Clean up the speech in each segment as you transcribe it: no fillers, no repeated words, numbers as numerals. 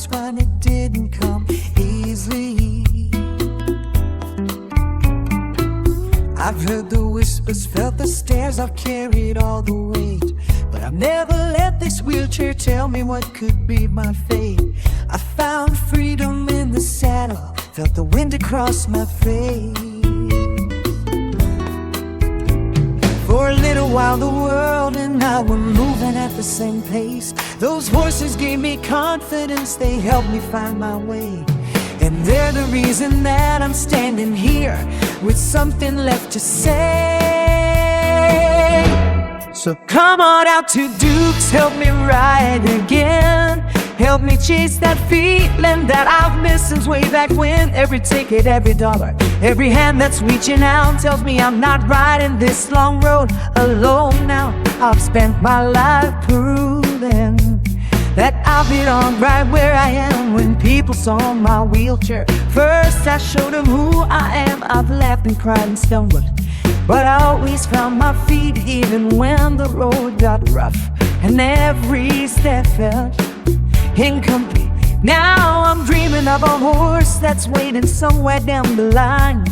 always find it didn't come easily. I've heard the whispers, felt the stares, I've carried all the weight, but I've never let this wheelchair tell me what could be my fate. I found freedom in the saddle, felt the wind across my face. For a little while the world and I were moving at the same pace. Those horses gave me confidence, they helped me find my way. And they're the reason that I'm standing here with something left to say. So come on out to Duke's, help me ride again. Help me chase that feeling that I've missed since way back when. Every ticket, every dollar, every hand that's reaching out tells me I'm not riding this long road alone now. I've spent my life proving that I'll belong right where I am. When people saw my wheelchair, first I showed them who I am. I've laughed and cried and stumbled, but I always found my feet even when the road got rough and every step felt incomplete. Now I'm dreaming of a horse that's waiting somewhere down the line,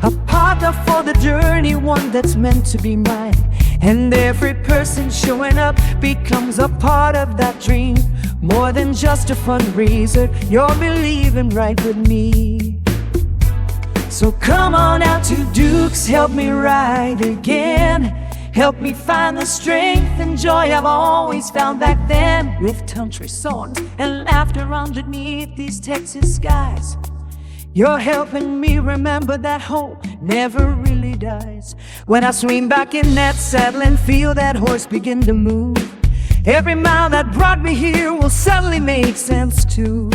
a partner for the journey, one that's meant to be mine. And every person showing up becomes a part of that dream. More than just a fundraiser, you're believing right with me. So come on out to Duke's, help me ride again. Help me find the strength and joy I've always found back then. With country songs and laughter underneath these Texas skies, you're helping me remember that hope never really dies. When I swing back in that saddle and feel that horse begin to move, every mile that brought me here will suddenly make sense too.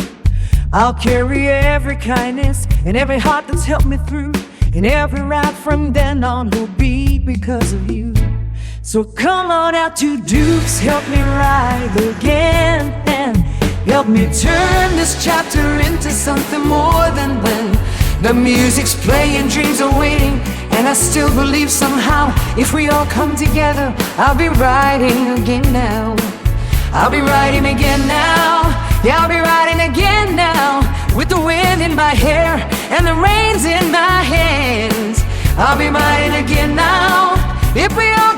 I'll carry every kindness and every heart that's helped me through, and every ride from then on will be because of you. So come on out to Duke's, help me ride again, and help me turn this chapter into something more than when the music's playing, dreams are waiting, and I still believe somehow if we all come together, I'll be riding again now. I'll be riding again now. Yeah, I'll be riding again now, with the wind in my hair and the reins in my hands. I'll be riding again now if we all